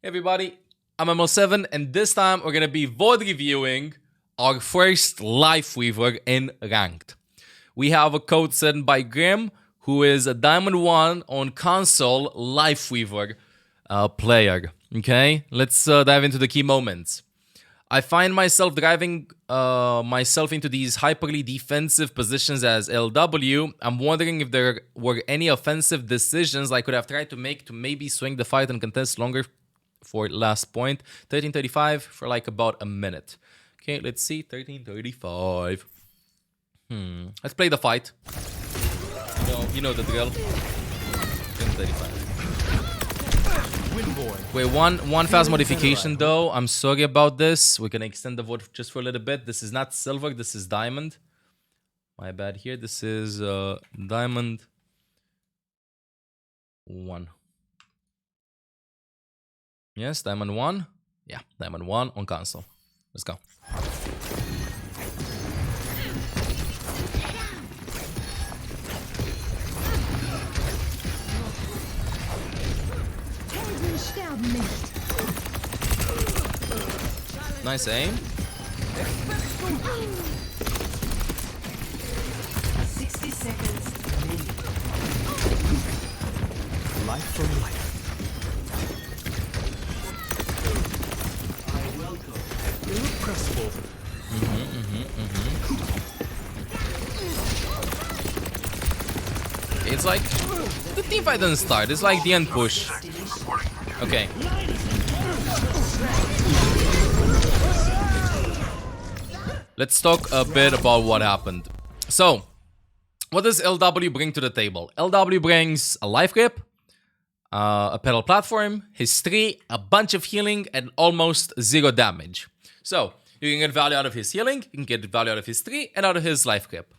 Hey everybody, I'm mL7 and this time we're gonna be VOD reviewing our first Lifeweaver in Ranked. We have a code sent by Grim, who is a Diamond 1 on console Lifeweaver player. Okay, let's dive into the key moments. I find myself driving myself into these hyperly defensive positions as LW. I'm wondering if there were any offensive decisions I could have tried to make to maybe swing the fight and contest longer for last point. 13:35 for like about a minute. Okay, let's see. 13:35. Let's play the fight. You know the drill. 13:35. Wait, one fast modification though. I'm sorry about this. We're gonna extend the vote just for a little bit. This is not silver, this is diamond. My bad here. This is diamond 1. Yes, diamond 1. Yeah, diamond 1 on console. Let's go. Nice aim. 60 seconds. Life for life. I welcome. Irrepressible. It's like the team fight doesn't start. It's like the end push. Okay. Let's talk a bit about what happened. So, what does LW bring to the table? LW brings a life grip, a pedal platform, history, a bunch of healing, and almost 0 damage. So, you can get value out of his healing, you can get value out of his 3, and out of his life grip.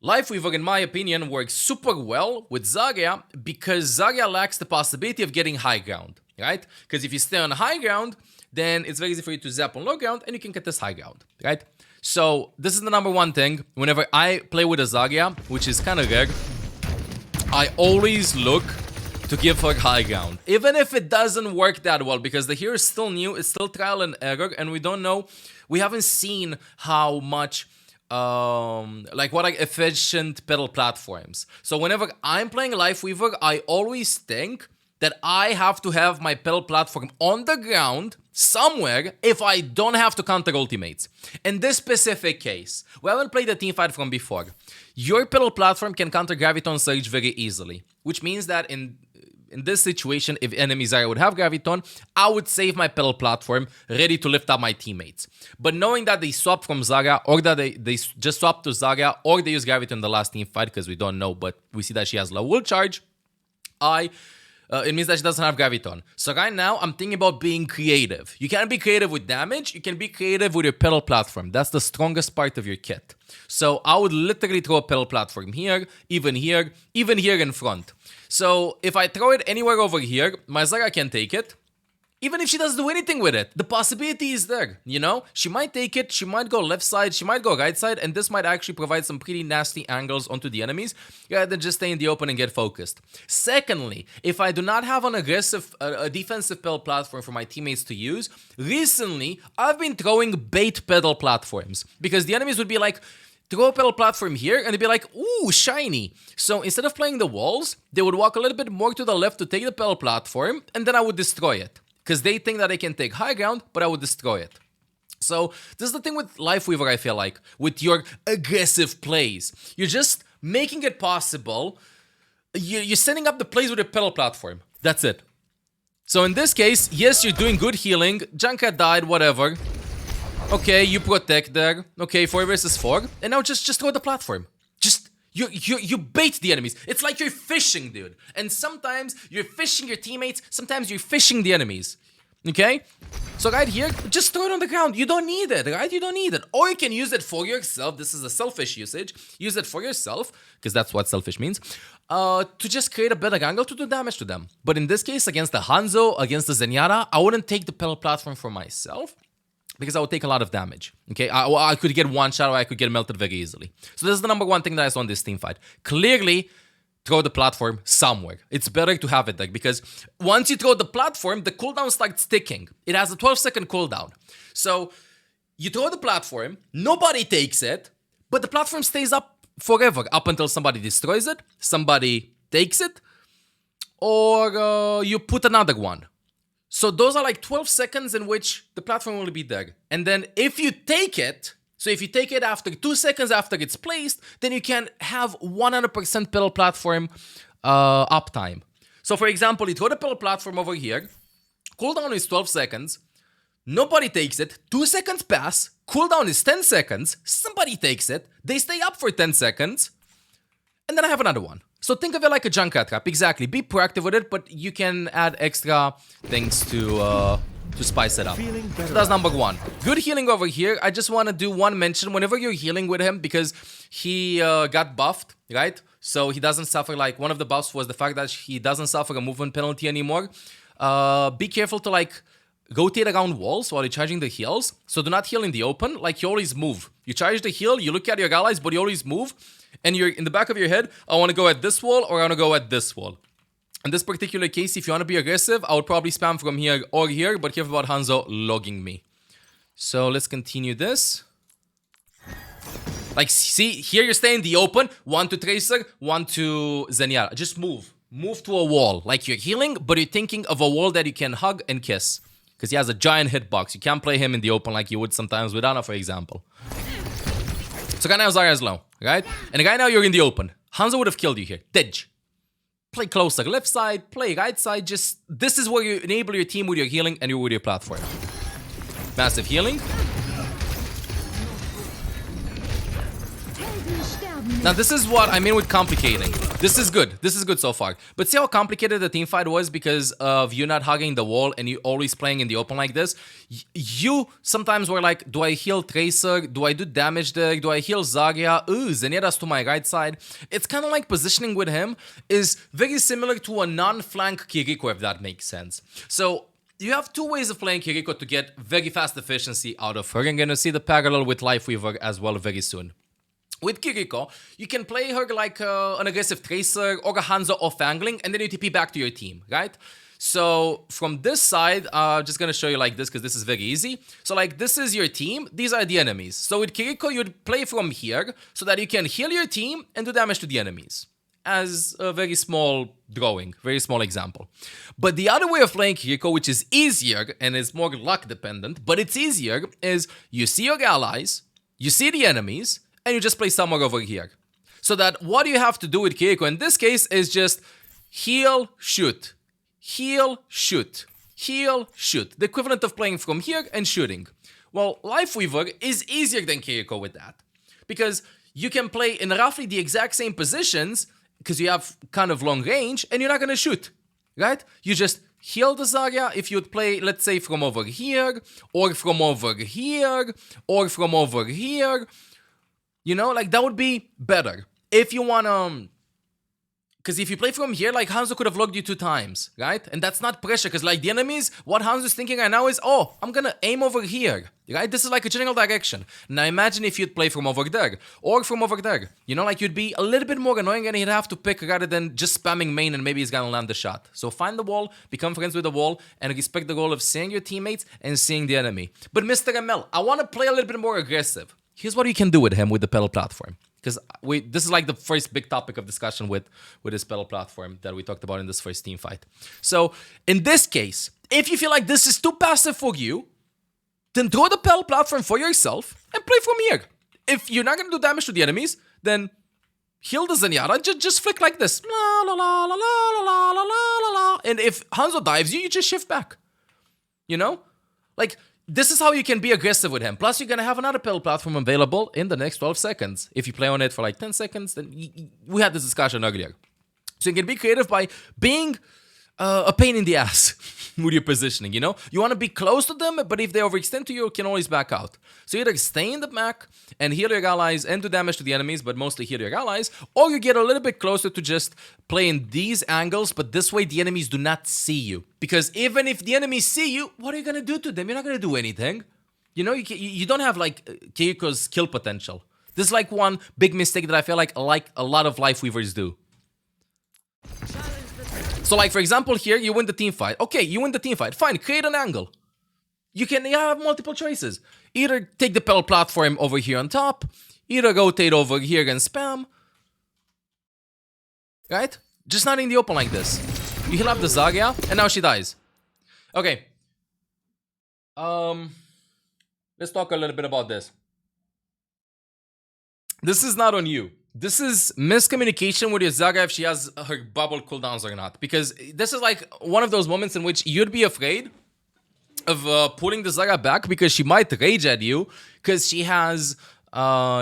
Lifeweaver, in my opinion, works super well with Zarya because Zarya lacks the possibility of getting high ground, right? Because if you stay on high ground, then it's very easy for you to zap on low ground and you can get this high ground, right? So this is the number one thing. Whenever I play with a Zarya, which is kind of rare, I always look to give her high ground. Even if it doesn't work that well, because the hero is still new, it's still trial and error, and we don't know, we haven't seen how much what are efficient pedal platforms. So whenever I'm playing Lifeweaver, I always think that I have to have my pedal platform on the ground somewhere if I don't have to counter ultimates. In this specific case, we haven't played the teamfight from before. Your pedal platform can counter Graviton Surge very easily, which means that in this situation, if enemies would have Graviton, I would save my pedal platform ready to lift up my teammates. But knowing that they swap from Zarya, or that they just swap to Zarya, or they use Graviton in the last team fight, because we don't know, but we see that she has low will charge, it means that she doesn't have Graviton. So right now, I'm thinking about being creative. You can be creative with damage, you can be creative with your pedal platform. That's the strongest part of your kit. So I would literally throw a pedal platform here, even here in front. So if I throw it anywhere over here, my Zarya can take it. Even if she doesn't do anything with it, the possibility is there, you know? She might take it, she might go left side, she might go right side, and this might actually provide some pretty nasty angles onto the enemies, rather than just stay in the open and get focused. Secondly, if I do not have an aggressive, defensive pedal platform for my teammates to use, recently, I've been throwing bait pedal platforms, because the enemies would be like, throw a pedal platform here, and they'd be like, ooh, shiny. So instead of playing the walls, they would walk a little bit more to the left to take the pedal platform, and then I would destroy it. Because they think that they can take high ground, but I would destroy it. So this is the thing with Lifeweaver, I feel like, with your aggressive plays. You're just making it possible. You're setting up the plays with your pedal platform. That's it. So in this case, yes, you're doing good healing. Junker died, whatever. Okay, you protect there. Okay, 4 versus 4. And now just throw the platform. You bait the enemies. It's like you're fishing, dude. And sometimes you're fishing your teammates, sometimes you're fishing the enemies. Okay? So right here, just throw it on the ground. You don't need it, right? You don't need it. Or you can use it for yourself. This is a selfish usage. Use it for yourself, because that's what selfish means. To just create a better angle to do damage to them. But in this case, against the Hanzo, against the Zenyatta, I wouldn't take the pedal platform for myself, because I would take a lot of damage, okay? I could get one shot or I could get melted very easily. So this is the number one thing that I saw in this team fight. Clearly, throw the platform somewhere. It's better to have it there because once you throw the platform, the cooldown starts ticking. It has a 12-second cooldown. So you throw the platform, nobody takes it, but the platform stays up forever, up until somebody destroys it, somebody takes it, or you put another one. So those are like 12 seconds in which the platform will be there. And then if you take it, so if you take it after 2 seconds after it's placed, then you can have 100% pedal platform uptime. So for example, you throw the pedal platform over here, cooldown is 12 seconds, nobody takes it, 2 seconds pass, cooldown is 10 seconds, somebody takes it, they stay up for 10 seconds, and then I have another one. So think of it like a Junkrat trap, exactly. Be proactive with it, but you can add extra things to spice it up. So that's number one. Good healing over here. I just want to do one mention. Whenever you're healing with him, because he got buffed, right? So he doesn't suffer, like, one of the buffs was the fact that he doesn't suffer a movement penalty anymore. Be careful to, like, rotate around walls while you're charging the heals. So do not heal in the open. Like, you always move. You charge the heal, you look at your allies, but you always move. And you're in the back of your head, I want to go at this wall or I want to go at this wall. In this particular case, if you want to be aggressive, I would probably spam from here or here, but careful about Hanzo logging me. So let's continue this. Like, see, here you stay in the open. One to Tracer, one to Zenyatta. Just move. Move to a wall. Like, you're healing, but you're thinking of a wall that you can hug and kiss. Because he has a giant hitbox. You can't play him in the open like you would sometimes with Ana, for example. So right now Zarya is low, right? And right now you're in the open. Hanzo would have killed you here. Didge. Play closer left side, play right side. Just, this is where you enable your team with your healing and with your platform. Massive healing. Now this is what I mean with complicating. This is good. This is good so far. But see how complicated the team fight was because of you not hugging the wall and you always playing in the open like this? You sometimes were like, do I heal Tracer? Do I do damage there? Do I heal Zarya? Ooh, Zenyatta's to my right side. It's kind of like positioning with him is very similar to a non-flank Kiriko, if that makes sense. So you have two ways of playing Kiriko to get very fast efficiency out of her. You're going to see the parallel with Lifeweaver as well very soon. With Kiriko, you can play her like an aggressive Tracer or a Hanzo off-angling, and then you TP back to your team, right? So from this side, just gonna show you like this because this is very easy. So like this is your team, these are the enemies. So with Kiriko, you'd play from here so that you can heal your team and do damage to the enemies. As a very small drawing, very small example. But the other way of playing Kiriko, which is easier and is more luck dependent, but it's easier, is you see your allies, you see the enemies, and you just play somewhere over here. So that what you have to do with Kiriko in this case is just heal, shoot, heal, shoot, heal, shoot. The equivalent of playing from here and shooting. Well, Lifeweaver is easier than Kiriko with that. Because you can play in roughly the exact same positions because you have kind of long range and you're not going to shoot, right? You just heal the Zarya if you'd play, let's say, from over here, or from over here, or from over here. You know, like that would be better. If you want to... Because if you play from here, like Hanzo could have logged you 2 times, right? And that's not pressure, because like the enemies, what Hanzo's thinking right now is, oh, I'm going to aim over here, right? This is like a general direction. Now imagine if you'd play from over there, or from over there. You know, like you'd be a little bit more annoying and he'd have to pick rather than just spamming main and maybe he's going to land the shot. So find the wall, become friends with the wall, and respect the goal of seeing your teammates and seeing the enemy. But Mr. ML, I want to play a little bit more aggressive. Here's what you can do with him with the pedal platform. Because this is like the first big topic of discussion with this pedal platform that we talked about in this first team fight. So in this case, if you feel like this is too passive for you, then throw the pedal platform for yourself and play from here. If you're not going to do damage to the enemies, then heal the Zenyatta, just flick like this. La, la, la, la, la, la, la, la, la. And if Hanzo dives you, you just shift back. You know? Like... This is how you can be aggressive with him. Plus, you're going to have another pedal platform available in the next 12 seconds. If you play on it for like 10 seconds, then we had this discussion earlier. So you can be creative by being a pain in the ass with your positioning, you know? You want to be close to them, but if they overextend to you, you can always back out. So either stay in the back and heal your allies and do damage to the enemies, but mostly heal your allies, or you get a little bit closer to just play in these angles, but this way the enemies do not see you. Because even if the enemies see you, what are you going to do to them? You're not going to do anything. You know, you don't have like Kiriko's kill potential. This is like one big mistake that I feel like a lot of Lifeweavers do. So like, for example, here, you win the team fight. Okay, you win the team fight. Fine, create an angle. You have multiple choices. Either take the pedal platform over here on top, either rotate over here and spam. Right? Just not in the open like this. You heal up the Zarya, and now she dies. Okay. Let's talk a little bit about this. This is not on you. This is miscommunication with your Zarya if she has her bubble cooldowns or not. Because this is like one of those moments in which you'd be afraid of pulling the Zarya back because she might rage at you because she has...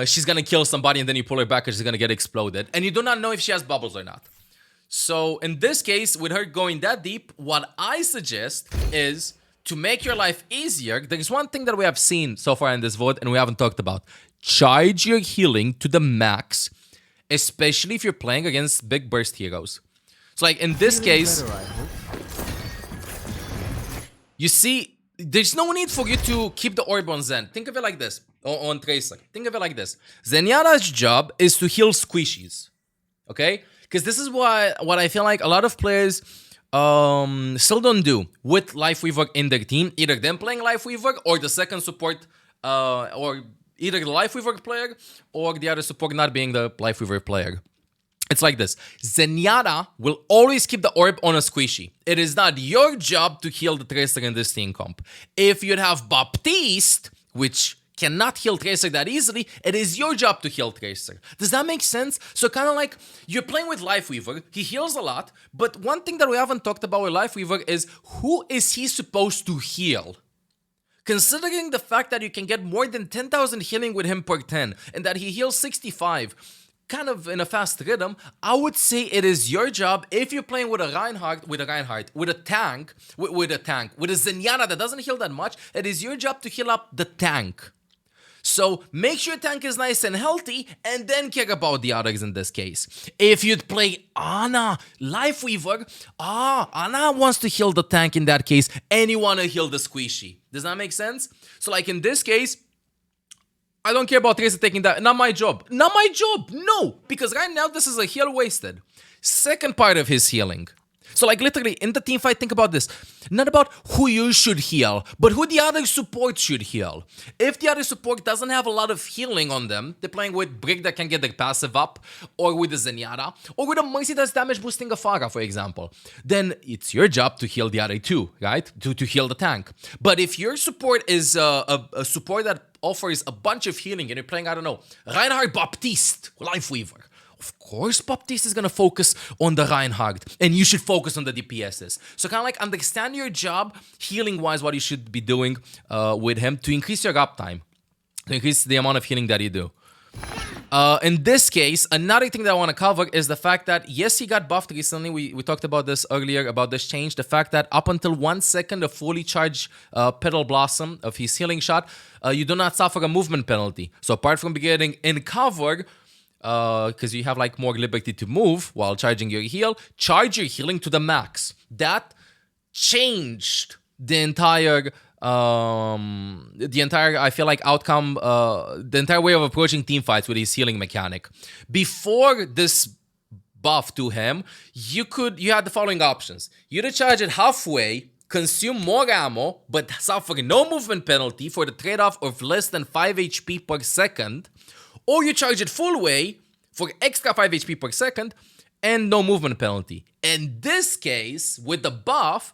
she's gonna kill somebody and then you pull her back and she's gonna get exploded. And you do not know if she has bubbles or not. So in this case, with her going that deep, what I suggest is to make your life easier. There's one thing that we have seen so far in this VOD and we haven't talked about. Charge your healing to the max, especially if you're playing against big burst heroes. So like in this case, you see, there's no need for you to keep the orb on Zen. Think of it like this, on Tracer. Think of it like this. Zenyatta's job is to heal squishies, okay? Because this is what I feel like a lot of players still don't do with Lifeweaver in their team. Either them playing Lifeweaver or the second support, or either the Lifeweaver player or the other support not being the Lifeweaver player. It's like this. Zenyatta will always keep the orb on a squishy. It is not your job to heal the Tracer in this team comp. If you'd have Baptiste, which cannot heal Tracer that easily, it is your job to heal Tracer. Does that make sense? So kind of like, you're playing with Lifeweaver, he heals a lot, but one thing that we haven't talked about with Lifeweaver is who is he supposed to heal? Considering the fact that you can get more than 10,000 healing with him per 10, and that he heals 65, kind of in a fast rhythm, I would say it is your job, if you're playing with a Reinhardt, with a tank, with a Zenyatta that doesn't heal that much, it is your job to heal up the tank. So make sure your tank is nice and healthy, and then care about the others in this case. If you'd play Ana, Lifeweaver, Ana wants to heal the tank in that case, and you want to heal the squishy. Does that make sense? So like in this case, I don't care about Tracer taking that. Not my job. Not my job. No. Because right now, this is a heal wasted. Second part of his healing. So like literally in the team fight, think about this. Not about who you should heal, but who the other support should heal. If the other support doesn't have a lot of healing on them, they're playing with Brick that can get their passive up, or with a Zenyatta, or with a Mercy that's damage boosting a Pharah, for example, then it's your job to heal the other two, right? To heal the tank. But if your support is a support that offers a bunch of healing and you're playing, I don't know, Reinhardt Baptiste, Lifeweaver, of course Baptiste is going to focus on the Reinhardt, and you should focus on the DPSs. So kind of like understand your job, healing-wise, what you should be doing with him to increase your uptime, to increase the amount of healing that you do. In this case, another thing that I want to cover is the fact that, yes, he got buffed recently. We talked about this earlier, about this change. The fact that up until 1 second of fully charged Petal Blossom of his healing shot, you do not suffer a movement penalty. So apart from getting in cover, because you have like more liberty to move while charging your heal, charge your healing to the max. That changed the entire I feel like outcome, the entire way of approaching team fights with his healing mechanic. Before this buff to him, you had the following options. You could charge it halfway, consume more ammo, but suffer no movement penalty for the trade-off of less than 5 HP per second, or you charge it full way for extra 5 HP per second and no movement penalty. In this case, with the buff,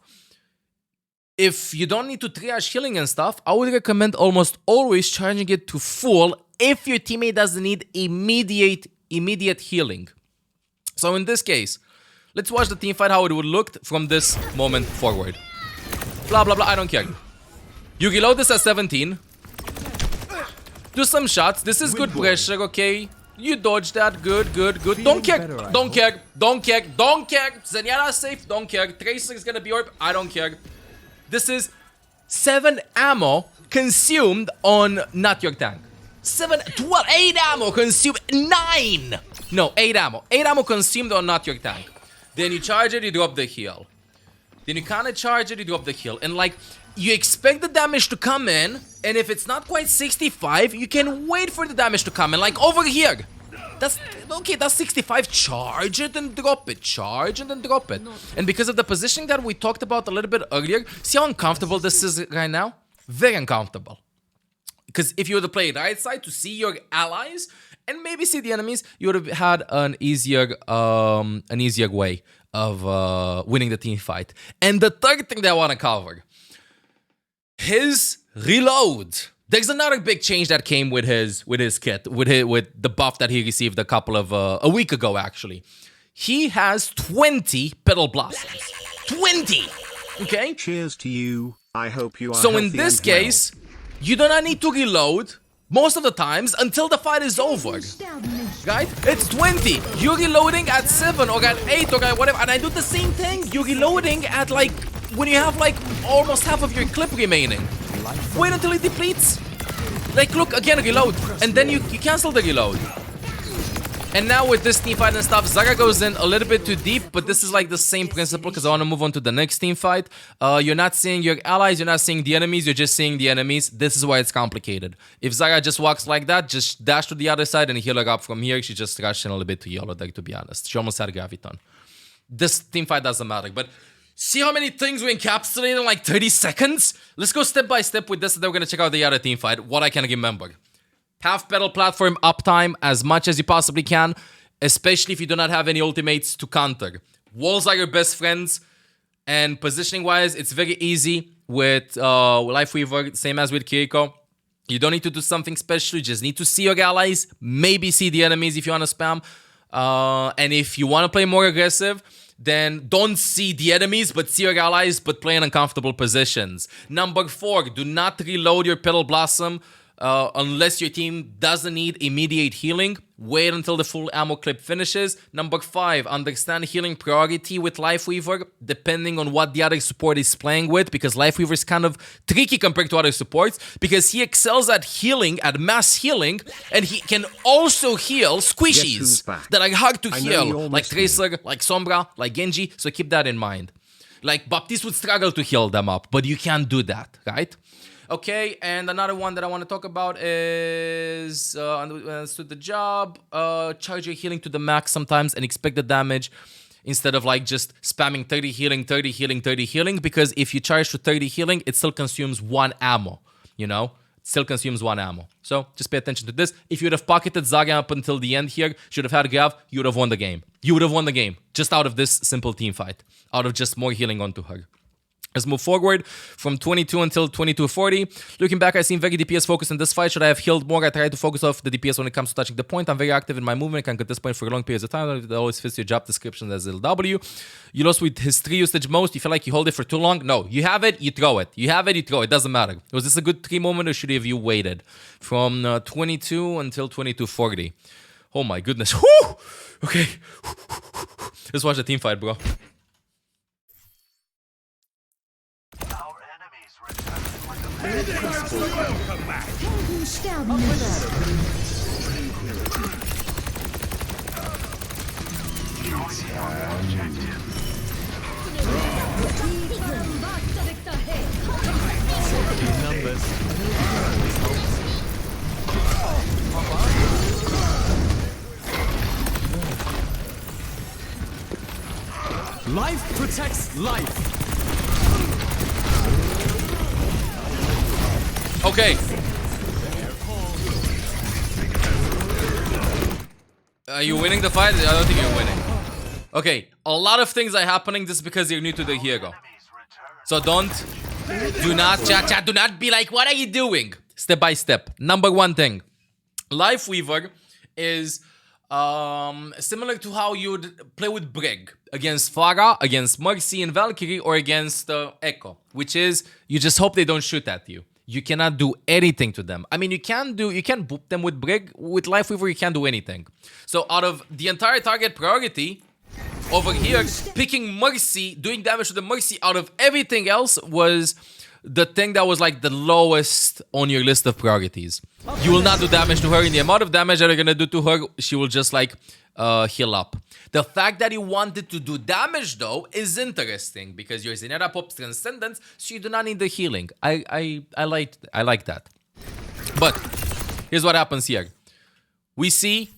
if you don't need to triage healing and stuff, I would recommend almost always charging it to full if your teammate doesn't need immediate healing. So in this case, let's watch the team fight, how it would look from this moment forward. Blah, blah, blah, I don't care. You reload this at 17. Do some shots. This is good pressure, okay? You dodged that. Good, good, good. Don't care. Don't care. Don't care. Don't care. Zenyatta is safe. Don't care. Tracer is gonna be orb. I don't care. This is 7 ammo consumed on not your tank. 8 ammo consumed. 9! No, 8 ammo. 8 ammo consumed on not your tank. Then you charge it, you drop the heal. Then you kinda charge it, you drop the heal. And like, you expect the damage to come in, and if it's not quite 65, you can wait for the damage to come in, like over here. That's okay, that's 65. Charge it and drop it. Charge it and drop it. And because of the positioning that we talked about a little bit earlier, see how uncomfortable this is right now? Very uncomfortable. Because if you were to play right side to see your allies and maybe see the enemies, you would have had an easier way of winning the team fight. And the third thing that I want to cover, his reload. There's another big change that came with his kit, with the buff that he received a week ago actually. He has 20 pedal blasts. 20. Okay. Cheers to you. I hope you are. So in this case, you do not need to reload most of the times until the fight is over. Right? It's 20. You're reloading at 7 or at 8 or at whatever. And I do the same thing. You're reloading at like when you have like almost half of your clip remaining. Wait until it depletes. Like, look, again, reload. And then you cancel the reload. And now with this team fight and stuff, Zaga goes in a little bit too deep, but this is like the same principle because I want to move on to the next team fight. You're not seeing your allies, you're not seeing the enemies, you're just seeing the enemies. This is why it's complicated. If Zaga just walks like that, just dash to the other side and heal her up from here. She just rushed in a little bit too yellow there, to be honest. She almost had a graviton. This team fight doesn't matter, but see how many things we encapsulated in like 30 seconds? Let's go step by step with this and then we're going to check out the other team fight, what I can remember. Half pedal platform uptime as much as you possibly can, especially if you do not have any ultimates to counter. Walls are your best friends, and positioning wise, it's very easy with Lifeweaver, same as with Kiriko. You don't need to do something special, you just need to see your allies, maybe see the enemies if you want to spam. And if you want to play more aggressive, then don't see the enemies, but see your allies, but play in uncomfortable positions. Number 4, do not reload your Petal Blossom unless your team doesn't need immediate healing. Wait until the full ammo clip finishes. Number 5, understand healing priority with Lifeweaver, depending on what the other support is playing with, because Lifeweaver is kind of tricky compared to other supports, because he excels at healing, at mass healing, and he can also heal squishies that are hard to heal, like Tracer, like Sombra, like Genji, so keep that in mind. Like, Baptiste would struggle to heal them up, but you can't do that, right? Okay, and another one that I want to talk about is understood the job. Charge your healing to the max sometimes and expect the damage instead of like just spamming 30 healing, 30 healing, 30 healing, because if you charge to 30 healing, it still consumes 1 ammo, you know? It still consumes 1 ammo. So just pay attention to this. If you would have pocketed Zaga up until the end here, should have had Grav, you would have won the game. You would have won the game just out of this simple team fight, out of just more healing onto her. Let's move forward from 22 until 2240. Looking back, I seem very DPS focused in this fight. Should I have healed more? I try to focus off the DPS when it comes to touching the point. I'm very active in my movement. I can get this point for long periods of time. It always fits your job description as LW. You lost with his 3 usage most. You feel like you hold it for too long? No. You have it, you throw it. You have it, you throw it. Doesn't matter. Was this a good 3 moment or should have you waited? From 22 until 2240. Oh my goodness. Whew! Okay. Let's watch the team fight, bro. Life protects life. Okay. Are you winning the fight? I don't think you're winning. Okay, a lot of things are happening just because you're new to the hero. So do not, chat, do not be like, what are you doing? Step by step. Number 1 thing. Lifeweaver is similar to how you'd play with Brig against Pharah, against Mercy and Valkyrie, or against Echo, which is you just hope they don't shoot at you. You cannot do anything to them. I mean, you can boop them with Brig. With Lifeweaver, you can't do anything. So out of the entire target priority, over here, picking Mercy, doing damage to the Mercy out of everything else was the thing that was like the lowest on your list of priorities. You will not do damage to her. In the amount of damage that you're gonna do to her, she will just like heal up. The fact that you wanted to do damage though is interesting because your Zenera pops Transcendence, so you do not need the healing. I like that. But here's what happens here. We see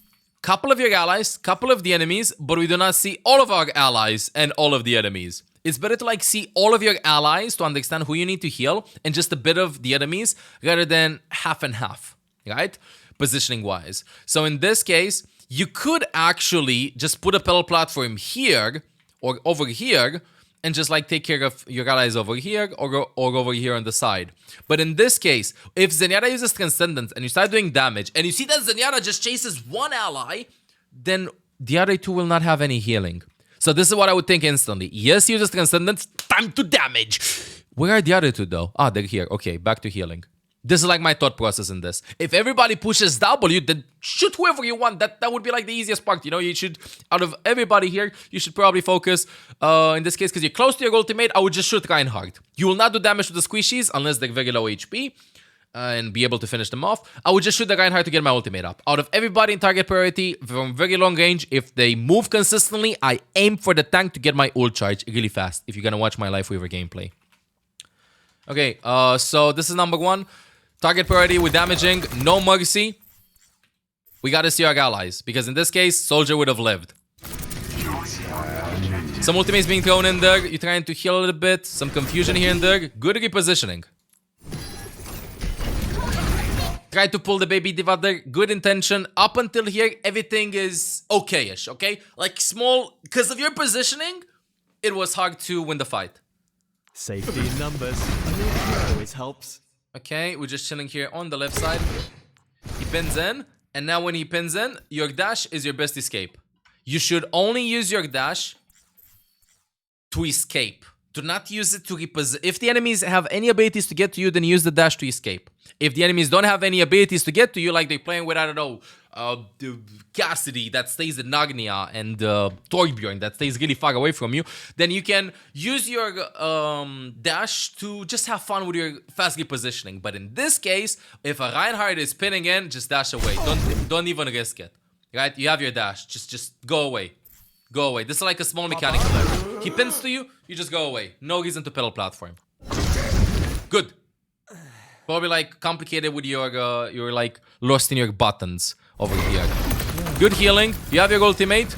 couple of your allies, couple of the enemies, but we do not see all of our allies and all of the enemies. It's better to like see all of your allies to understand who you need to heal and just a bit of the enemies rather than half and half, right? Positioning wise. So in this case, you could actually just put a pedal platform here or over here and just like take care of your allies over here or over here on the side. But in this case, if Zenyatta uses Transcendence and you start doing damage and you see that Zenyatta just chases one ally, then the other two will not have any healing. So this is what I would think instantly. Yes, he uses Transcendence, time to damage. Where are the other two though? Ah, they're here. Okay, back to healing. This is like my thought process in this. If everybody pushes W, then shoot whoever you want. That would be like the easiest part. You know, you should, out of everybody here, you should probably focus, in this case, because you're close to your ultimate, I would just shoot Reinhardt. You will not do damage to the squishies unless they're very low HP and be able to finish them off. I would just shoot the Reinhardt to get my ultimate up. Out of everybody in target priority, from very long range, if they move consistently, I aim for the tank to get my ult charge really fast, if you're going to watch my Lifeweaver gameplay. Okay, so this is number one. Target priority with damaging, no mercy. We gotta see our allies, because in this case, Soldier would have lived. Some ultimates being thrown in there. You're trying to heal a little bit. Some confusion here and there. Good repositioning. Try to pull the baby diva there. Good intention. Up until here, everything is okay-ish, okay? Like small, because of your positioning, it was hard to win the fight. Safety in numbers. A little care always helps. Okay, we're just chilling here on the left side. He pins in, and now when he pins in, your dash is your best escape. You should only use your dash to escape. Do not use it to reposition. If the enemies have any abilities to get to you, then use the dash to escape. If the enemies don't have any abilities to get to you, like they're playing with, I don't know, Cassidy that stays in Nagnia and Torbjorn that stays really far away from you, then you can use your dash to just have fun with your fast repositioning. But in this case, if a Reinhardt is pinning in, just dash away. Don't even risk it. Right? You have your dash. Just go away. Go away. This is like a small mechanical error. He pins to you, you just go away. No reason to pedal platform. Good. Probably like complicated with your you're like lost in your buttons over here. Good healing. You have your ultimate.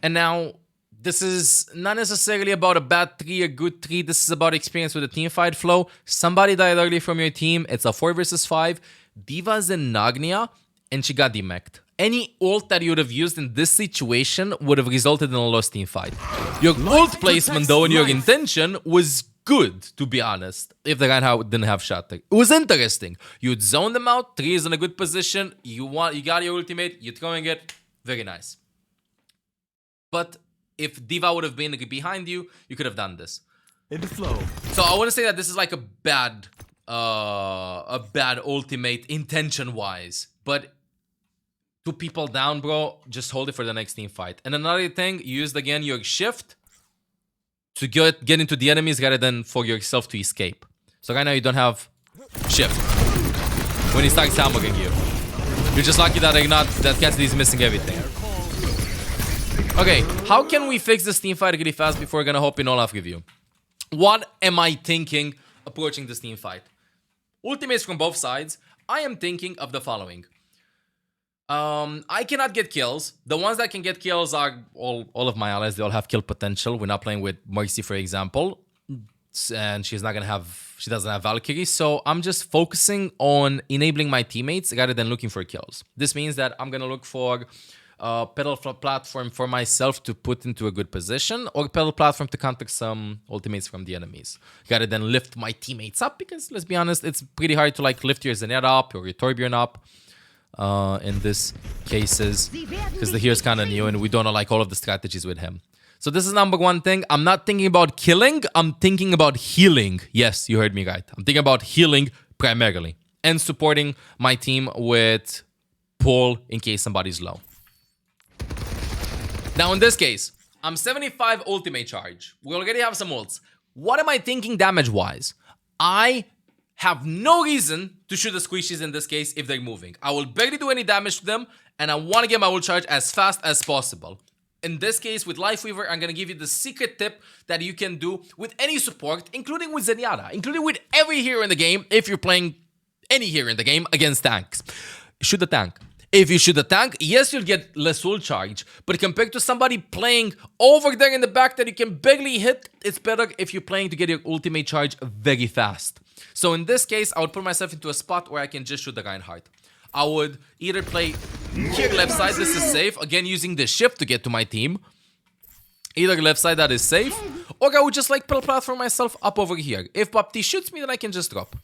And now this is not necessarily about a bad 3, a good 3. This is about experience with the team fight flow. Somebody died early from your team. It's a 4 versus 5. Diva's in Nagnia and she got demeched. Any ult that you would have used in this situation would have resulted in a lost team fight. Your ult placement though and your intention was good, to be honest, if the Reinhardt didn't have shatter. It was interesting. You'd zone them out, 3 is in a good position, you got your ultimate, you're throwing it, very nice. But if Diva would have been behind you, you could have done this. In the flow. So I want to say that this is like a bad ultimate intention-wise, but 2 people down, bro, just hold it for the next team fight. And another thing, you used again your shift to get into the enemies rather than for yourself to escape. So right now you don't have shift when he starts hammering you. You're just lucky that that Cassidy is missing everything. Okay, how can we fix this team fight really fast before we're gonna hop in Olaf review? What am I thinking approaching this team fight? Ultimates from both sides. I am thinking of the following. I cannot get kills. The ones that can get kills are all of my allies. They all have kill potential. We're not playing with Mercy, for example. And she doesn't have Valkyrie. So I'm just focusing on enabling my teammates rather than looking for kills. This means that I'm going to look for pedal platform for myself to put into a good position, or pedal platform to counter some ultimates from the enemies, rather than lift my teammates up, because let's be honest, it's pretty hard to like lift your Zenyatta up or your Torbjorn up. In this cases, because the hero's kind of new and we don't know like all of the strategies with him. So this is number one thing. I'm not thinking about killing, I'm thinking about healing. Yes, you heard me right. I'm thinking about healing primarily and supporting my team with pull in case somebody's low. Now in this case, I'm 75 ultimate charge. We already have some ults. What am I thinking damage wise? I have no reason to shoot the squishies in this case if they're moving. I will barely do any damage to them, and I want to get my ult charge as fast as possible. In this case, with Lifeweaver, I'm going to give you the secret tip that you can do with any support, including with Zenyatta, including with every hero in the game, if you're playing any hero in the game against tanks. Shoot the tank. If you shoot a tank, yes, you'll get less ult charge. But compared to somebody playing over there in the back that you can barely hit, it's better if you're playing to get your ultimate charge very fast. So in this case, I would put myself into a spot where I can just shoot the Reinhardt. I would either play here left side, this is safe. Again, using the shift to get to my team. Either left side, that is safe. Or I would just like pedal platform myself up over here. If Baptiste shoots me, then I can just drop.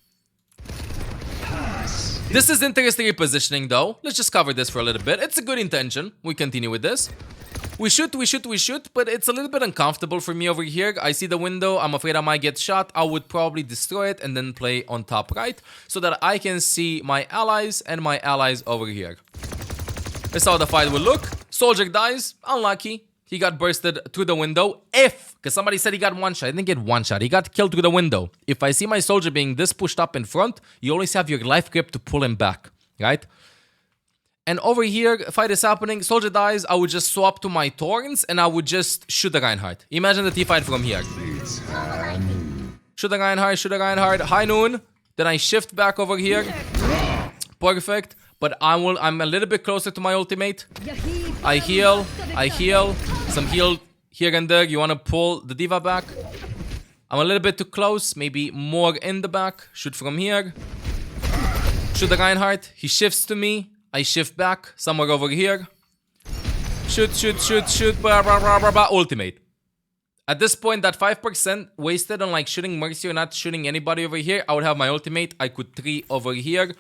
This is interesting repositioning though. Let's just cover this for a little bit. It's a good intention. We continue with this. We shoot, but it's a little bit uncomfortable for me over here. I see the window. I'm afraid I might get shot. I would probably destroy it and then play on top right so that I can see my allies and my allies over here. That's how the fight will look. Soldier dies. Unlucky. He got bursted through the window. Because somebody said he got one shot. I didn't get one shot. He got killed through the window. If I see my soldier being this pushed up in front, you always have your life grip to pull him back, right? And over here, fight is happening. Soldier dies. I would just swap to my Thorns and I would just shoot the Reinhardt. Imagine the T-fight from here. Shoot the Reinhardt. High noon. Then I shift back over here. Perfect. But I'm a little bit closer to my ultimate. I heal. Some heal here and there. You want to pull the D.Va back. I'm a little bit too close. Maybe more in the back. Shoot from here. Shoot the Reinhardt. He shifts to me. I shift back. Somewhere over here. Shoot. Blah, blah, blah, blah, blah. Ultimate. At this point, that 5% wasted on like shooting Mercy or not shooting anybody over here. I would have my ultimate. I could 3 over here.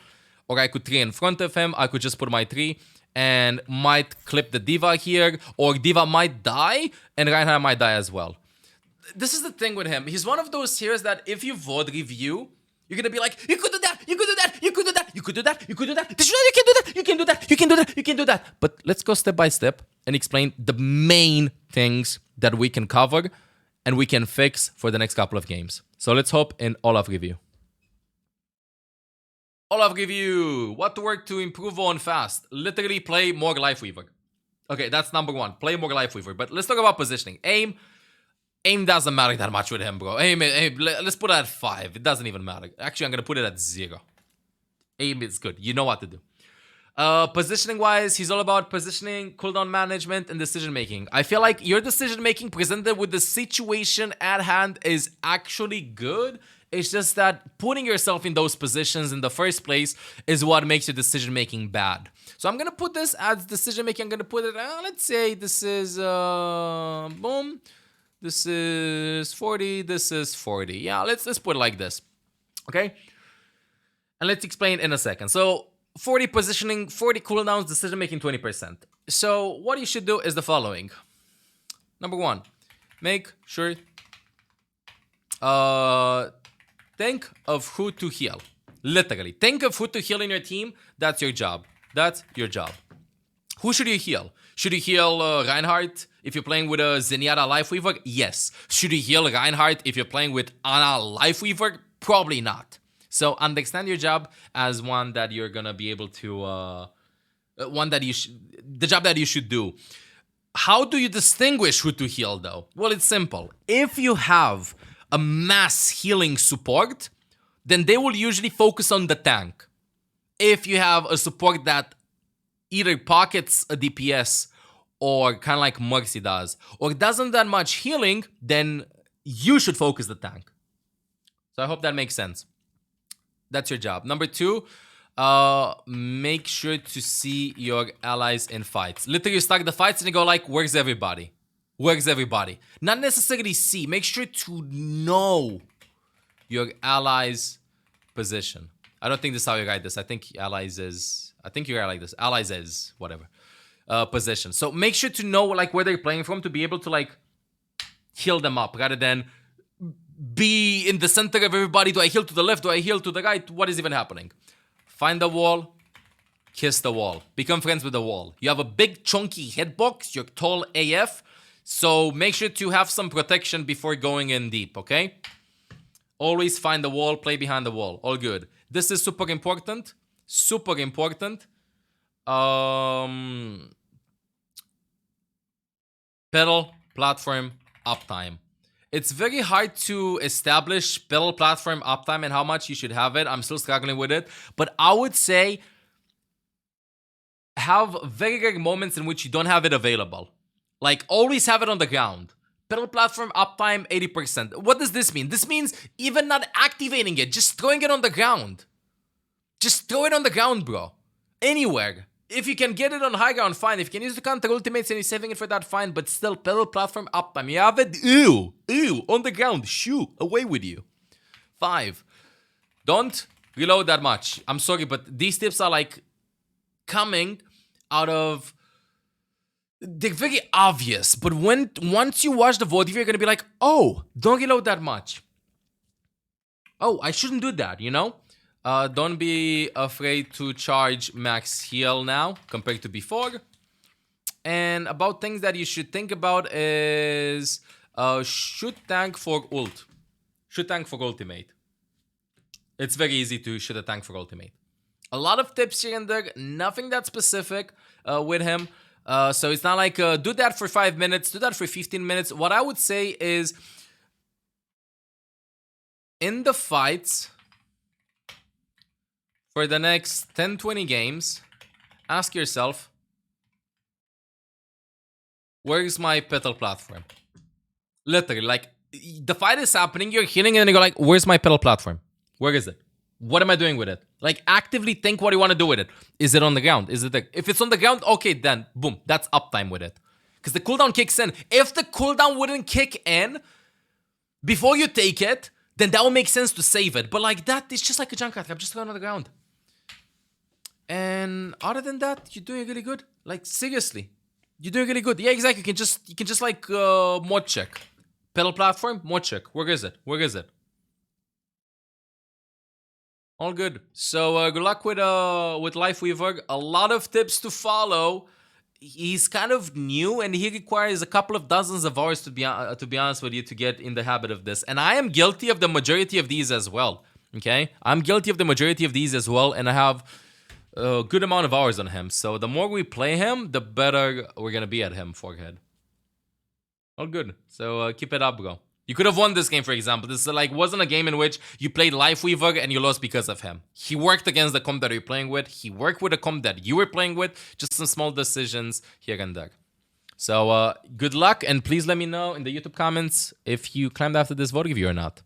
Or I could 3 in front of him. I could just put my 3 and might clip the D.Va here. Or D.Va might die and Reinhardt might die as well. This is the thing with him. He's one of those heroes that if you VOD review, you're gonna be like, you could do that, you could do that, you could do that, you could do that, you could do that, you can do that, you can do that, you can do that, you can do that. But let's go step by step and explain the main things that we can cover and we can fix for the next couple of games. So let's hop in Olaf review. Olaf review. What to work to improve on fast? Literally play more Lifeweaver. Okay, that's number 1. Play more Lifeweaver. But let's talk about positioning. Aim doesn't matter that much with him, bro. Aim, let's put it at 5. It doesn't even matter. Actually, I'm going to put it at 0. Aim is good. You know what to do. Positioning-wise, he's all about positioning, cooldown management, and decision-making. I feel like your decision-making presented with the situation at hand is actually good. It's just that putting yourself in those positions in the first place is what makes your decision-making bad. So I'm going to put this as decision-making. I'm going to put it, let's say this is, boom. This is 40. This is 40. Yeah, let's put it like this. Okay? And let's explain in a second. So 40 positioning, 40 cooldowns, decision-making 20%. So what you should do is the following. Number 1, make sure... think of who to heal. Literally. Think of who to heal in your team. That's your job. That's your job. Who should you heal? Should you heal Reinhardt if you're playing with a Zenyatta Lifeweaver? Yes. Should you heal Reinhardt if you're playing with Ana Lifeweaver? Probably not. So understand your job as one that you're gonna be able to... the job that you should do. How do you distinguish who to heal though? Well, it's simple. If you have a mass healing support, then they will usually focus on the tank. If you have a support that either pockets a DPS or kind of like Mercy does, or doesn't that much healing, then you should focus the tank. So I hope that makes sense. That's your job. Number 2, make sure to see your allies in fights. Literally, you start the fights and you go like, where's everybody? Where's everybody? Not necessarily see. Make sure to know your allies' position. I don't think this is how you write this. I think allies is... I think you write like this. Allies is... whatever. Position. So make sure to know like where they're playing from to be able to like heal them up rather than be in the center of everybody. Do I heal to the left? Do I heal to the right? What is even happening? Find the wall. Kiss the wall. Become friends with the wall. You have a big chunky hitbox. You're tall AF. So make sure to have some protection before going in deep, okay? Always find the wall, play behind the wall. All good. This is super important. Super important. Pedal platform uptime. It's very hard to establish pedal platform uptime and how much you should have it. I'm still struggling with it. But I would say have very rare moments in which you don't have it available. Like, always have it on the ground. Pedal platform uptime 80%. What does this mean? This means even not activating it, just throwing it on the ground. Just throw it on the ground, bro. Anywhere. If you can get it on high ground, fine. If you can use the counter ultimates and you're saving it for that, fine. But still, pedal platform uptime. You have it, ew, on the ground. Shoo, away with you. 5. Don't reload that much. I'm sorry, but these tips are like coming out of... They're very obvious, but once you watch the VOD, you're gonna be like, oh, don't reload that much. Oh, I shouldn't do that, you know? Don't be afraid to charge max heal now compared to before. And about things that you should think about is shoot tank for ult. Shoot tank for ultimate. It's very easy to shoot a tank for ultimate. A lot of tips here and there, nothing that specific with him. So it's not like do that for 5 minutes, do that for 15 minutes. What I would say is in the fights for the next 10-20 games, ask yourself, where is my pedal platform? Literally, like, the fight is happening, you're healing, and you go like, where's my pedal platform? Where is it? What am I doing with it? Like, actively think what you want to do with it. Is it on the ground? Is it there? If it's on the ground, okay, then boom, that's uptime with it. Because the cooldown kicks in. If the cooldown wouldn't kick in before you take it, then that would make sense to save it. But like that, it's just like a Junkrat trap, just going on the ground. And other than that, you're doing really good. Like, seriously, you're doing really good. Yeah, exactly. You can just like mod check. Pedal platform, mod check. Where is it? Where is it? All good. So good luck with Lifeweaver. A lot of tips to follow. He's kind of new and he requires a couple of dozens of hours to be honest with you to get in the habit of this. And I am guilty of the majority of these as well. Okay, I'm guilty of the majority of these as well, and I have a good amount of hours on him. So the more we play him, the better we're gonna be at him. Forehead. All good. So keep it up, bro. You could have won this game, for example. This like wasn't a game in which you played Lifeweaver and you lost because of him. He worked against the comp that you're playing with. He worked with the comp that you were playing with. Just some small decisions here and there. So good luck, and please let me know in the YouTube comments if you climbed after this vote review or not.